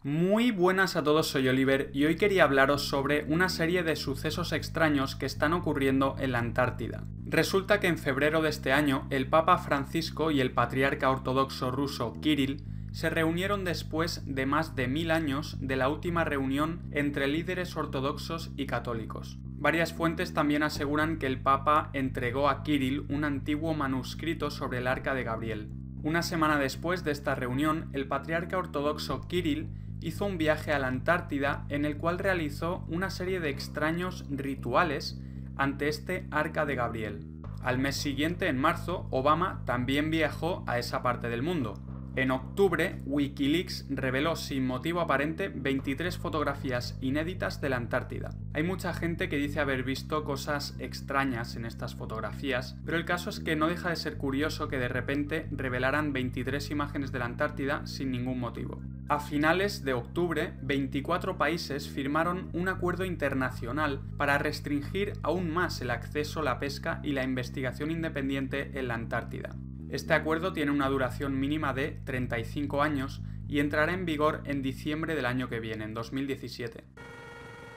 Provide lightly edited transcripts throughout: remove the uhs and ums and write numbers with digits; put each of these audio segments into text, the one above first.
Muy buenas a todos, soy Oliver y hoy quería hablaros sobre una serie de sucesos extraños que están ocurriendo en la Antártida. Resulta que en febrero de este año el Papa Francisco y el patriarca ortodoxo ruso Kirill se reunieron después de más de 1000 años de la última reunión entre líderes ortodoxos y católicos. Varias fuentes también aseguran que el Papa entregó a Kirill un antiguo manuscrito sobre el Arca de Gabriel. Una semana después de esta reunión, el patriarca ortodoxo Kirill hizo un viaje a la Antártida en el cual realizó una serie de extraños rituales ante este Arca de Gabriel. Al mes siguiente, en marzo, Obama también viajó a esa parte del mundo. En octubre, Wikileaks reveló sin motivo aparente 23 fotografías inéditas de la Antártida. Hay mucha gente que dice haber visto cosas extrañas en estas fotografías, pero el caso es que no deja de ser curioso que de repente revelaran 23 imágenes de la Antártida sin ningún motivo. A finales de octubre, 24 países firmaron un acuerdo internacional para restringir aún más el acceso, la pesca y la investigación independiente en la Antártida. Este acuerdo tiene una duración mínima de 35 años y entrará en vigor en diciembre del año que viene, en 2017.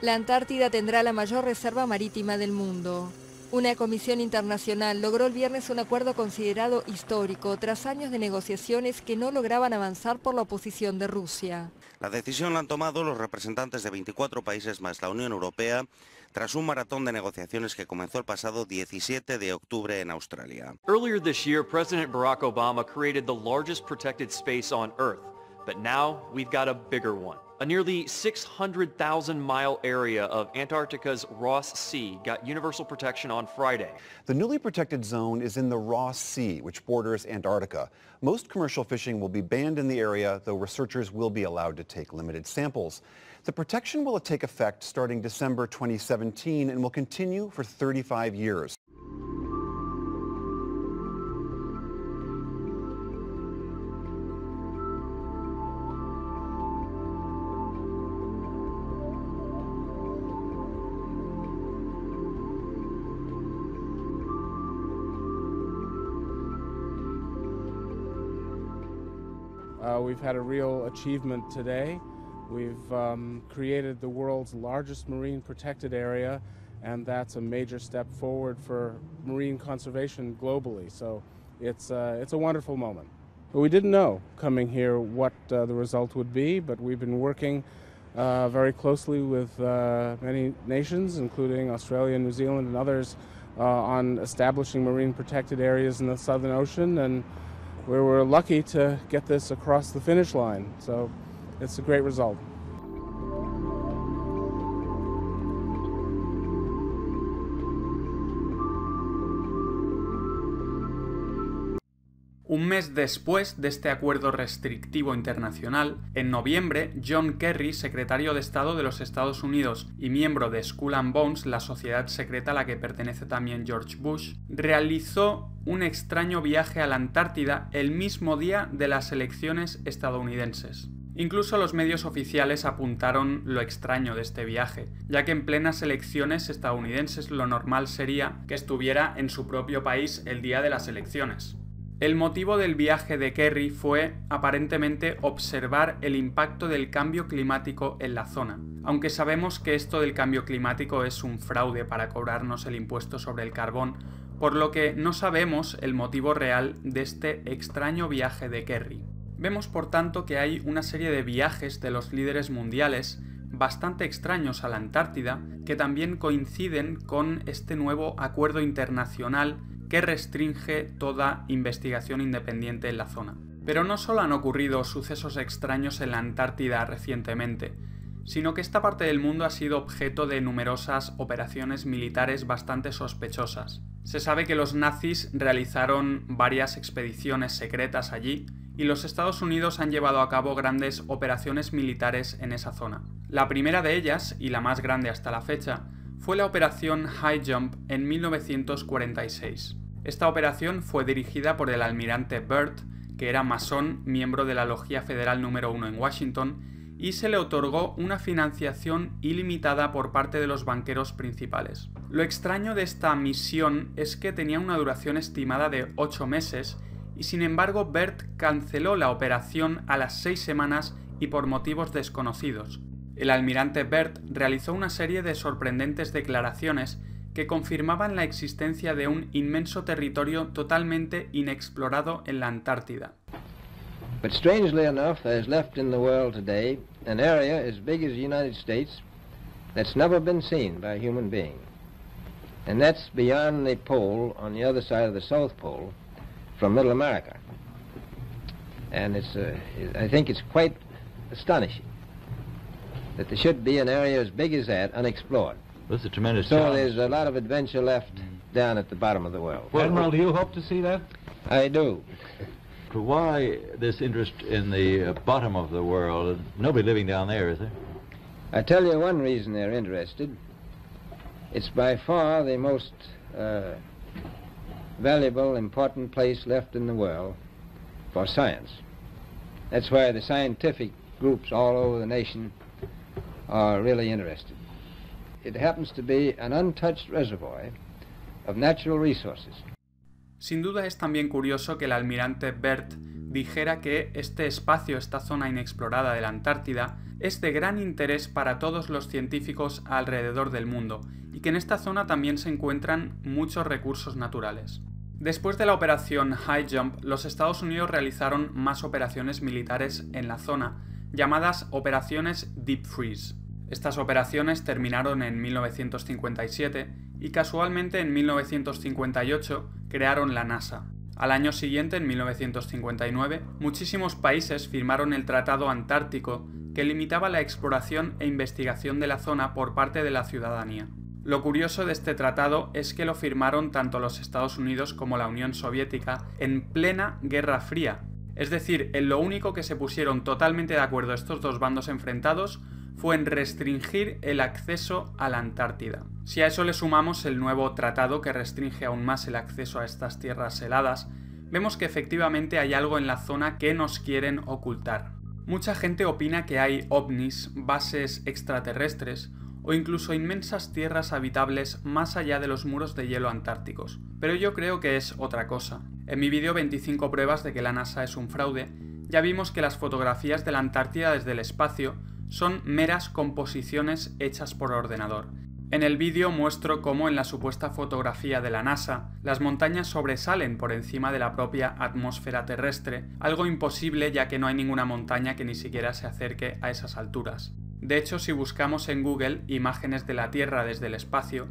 La Antártida tendrá la mayor reserva marítima del mundo. Una comisión internacional logró el viernes un acuerdo considerado histórico tras años de negociaciones que no lograban avanzar por la oposición de Rusia. La decisión la han tomado los representantes de 24 países más la Unión Europea tras un maratón de negociaciones que comenzó el pasado 17 de octubre en Australia. Earlier this year, President Barack Obama created the largest protected space on Earth, but now we've got a bigger one. A nearly 600,000-mile area of Antarctica's Ross Sea got universal protection on Friday. The newly protected zone is in the Ross Sea, which borders Antarctica. Most commercial fishing will be banned in the area, though researchers will be allowed to take limited samples. The protection will take effect starting December 2017 and will continue for 35 years. We've had a real achievement today. We've created the world's largest marine protected area, and that's a major step forward for marine conservation globally. So it's a wonderful moment. But we didn't know coming here what the result would be, but we've been working very closely with many nations, including Australia, New Zealand, and others, on establishing marine protected areas in the Southern Ocean, and we were lucky to get this across the finish line, so it's a great result. Un mes después de este acuerdo restrictivo internacional, en noviembre, John Kerry, secretario de Estado de los Estados Unidos y miembro de Skull and Bones, la sociedad secreta a la que pertenece también George Bush, realizó un extraño viaje a la Antártida el mismo día de las elecciones estadounidenses. Incluso los medios oficiales apuntaron lo extraño de este viaje, ya que en plenas elecciones estadounidenses lo normal sería que estuviera en su propio país el día de las elecciones. El motivo del viaje de Kerry fue, aparentemente, observar el impacto del cambio climático en la zona, aunque sabemos que esto del cambio climático es un fraude para cobrarnos el impuesto sobre el carbón, por lo que no sabemos el motivo real de este extraño viaje de Kerry. Vemos, por tanto, que hay una serie de viajes de los líderes mundiales bastante extraños a la Antártida, que también coinciden con este nuevo acuerdo internacional que restringe toda investigación independiente en la zona. Pero no solo han ocurrido sucesos extraños en la Antártida recientemente, sino que esta parte del mundo ha sido objeto de numerosas operaciones militares bastante sospechosas. Se sabe que los nazis realizaron varias expediciones secretas allí y los Estados Unidos han llevado a cabo grandes operaciones militares en esa zona. La primera de ellas, y la más grande hasta la fecha, fue la operación High Jump en 1946. Esta operación fue dirigida por el almirante Byrd, que era masón, miembro de la Logia Federal número 1 en Washington, y se le otorgó una financiación ilimitada por parte de los banqueros principales. Lo extraño de esta misión es que tenía una duración estimada de 8 meses y sin embargo Byrd canceló la operación a las 6 semanas y por motivos desconocidos. El almirante Byrd realizó una serie de sorprendentes declaraciones que confirmaban la existencia de un inmenso territorio totalmente inexplorado en la Antártida. But strangely enough, there's left in the world today an area as big as the United States that's never been seen by a human being. And that's beyond the pole, on the other side of the South Pole, from Middle America. And I think it's quite astonishing that there should be an area as big as that unexplored. That's a tremendous So challenge. there's a lot of adventure left down at the bottom of the world. Well, Admiral, do you hope to see that? I do. But why this interest in the bottom of the world? Nobody living down there, is there? I tell you one reason they're interested. It's by far the most valuable, important place left in the world for science. That's why the scientific groups all over the nation are really interested. It happens to be an untouched reservoir of natural resources. Sin duda es también curioso que el almirante Byrd dijera que este espacio, esta zona inexplorada de la Antártida, es de gran interés para todos los científicos alrededor del mundo y que en esta zona también se encuentran muchos recursos naturales. Después de la operación High Jump, los Estados Unidos realizaron más operaciones militares en la zona, llamadas operaciones Deep Freeze. Estas operaciones terminaron en 1957 y casualmente en 1958 crearon la NASA. Al año siguiente, en 1959, muchísimos países firmaron el Tratado Antártico que limitaba la exploración e investigación de la zona por parte de la ciudadanía. Lo curioso de este tratado es que lo firmaron tanto los Estados Unidos como la Unión Soviética en plena Guerra Fría. Es decir, en lo único que se pusieron totalmente de acuerdo estos dos bandos enfrentados fue en restringir el acceso a la Antártida. Si a eso le sumamos el nuevo tratado que restringe aún más el acceso a estas tierras heladas, vemos que efectivamente hay algo en la zona que nos quieren ocultar. Mucha gente opina que hay ovnis, bases extraterrestres o incluso inmensas tierras habitables más allá de los muros de hielo antárticos, pero yo creo que es otra cosa. En mi vídeo 25 pruebas de que la NASA es un fraude, ya vimos que las fotografías de la Antártida desde el espacio son meras composiciones hechas por ordenador. En el vídeo muestro cómo en la supuesta fotografía de la NASA, las montañas sobresalen por encima de la propia atmósfera terrestre, algo imposible ya que no hay ninguna montaña que ni siquiera se acerque a esas alturas. De hecho, si buscamos en Google imágenes de la Tierra desde el espacio,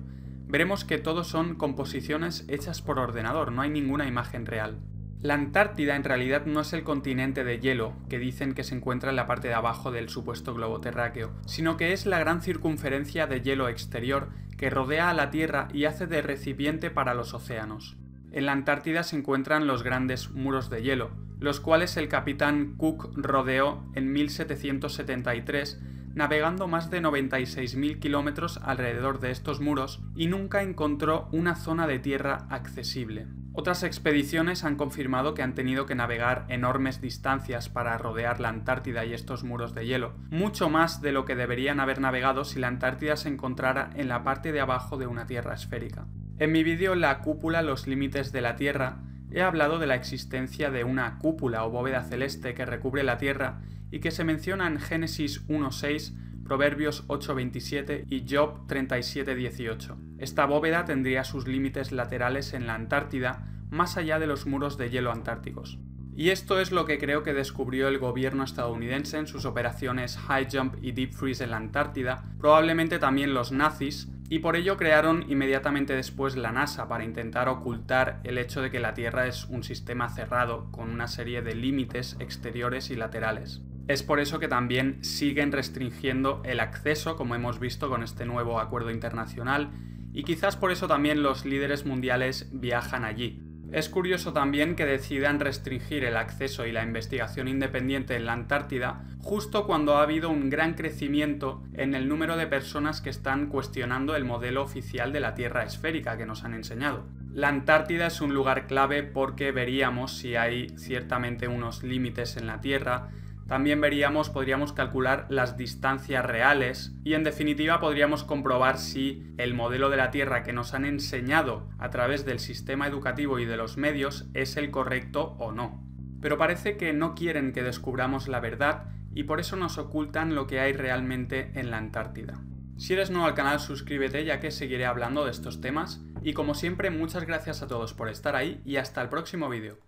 veremos que todo son composiciones hechas por ordenador, no hay ninguna imagen real. La Antártida en realidad no es el continente de hielo que dicen que se encuentra en la parte de abajo del supuesto globo terráqueo, sino que es la gran circunferencia de hielo exterior que rodea a la Tierra y hace de recipiente para los océanos. En la Antártida se encuentran los grandes muros de hielo, los cuales el capitán Cook rodeó en 1773, navegando más de 96.000 kilómetros alrededor de estos muros y nunca encontró una zona de tierra accesible. Otras expediciones han confirmado que han tenido que navegar enormes distancias para rodear la Antártida y estos muros de hielo, mucho más de lo que deberían haber navegado si la Antártida se encontrara en la parte de abajo de una tierra esférica. En mi vídeo La cúpula, los límites de la Tierra, he hablado de la existencia de una cúpula o bóveda celeste que recubre la Tierra y que se menciona en Génesis 1.6, Proverbios 8.27 y Job 37.18. Esta bóveda tendría sus límites laterales en la Antártida, más allá de los muros de hielo antárticos. Y esto es lo que creo que descubrió el gobierno estadounidense en sus operaciones High Jump y Deep Freeze en la Antártida, probablemente también los nazis, y por ello crearon inmediatamente después la NASA para intentar ocultar el hecho de que la Tierra es un sistema cerrado con una serie de límites exteriores y laterales. Es por eso que también siguen restringiendo el acceso, como hemos visto con este nuevo acuerdo internacional, y quizás por eso también los líderes mundiales viajan allí. Es curioso también que decidan restringir el acceso y la investigación independiente en la Antártida justo cuando ha habido un gran crecimiento en el número de personas que están cuestionando el modelo oficial de la Tierra esférica que nos han enseñado. La Antártida es un lugar clave porque veríamos si hay ciertamente unos límites en la Tierra. También podríamos calcular las distancias reales y en definitiva podríamos comprobar si el modelo de la Tierra que nos han enseñado a través del sistema educativo y de los medios es el correcto o no. Pero parece que no quieren que descubramos la verdad, y por eso nos ocultan lo que hay realmente en la Antártida. Si eres nuevo al canal, suscríbete, ya que seguiré hablando de estos temas, y como siempre, muchas gracias a todos por estar ahí y hasta el próximo vídeo.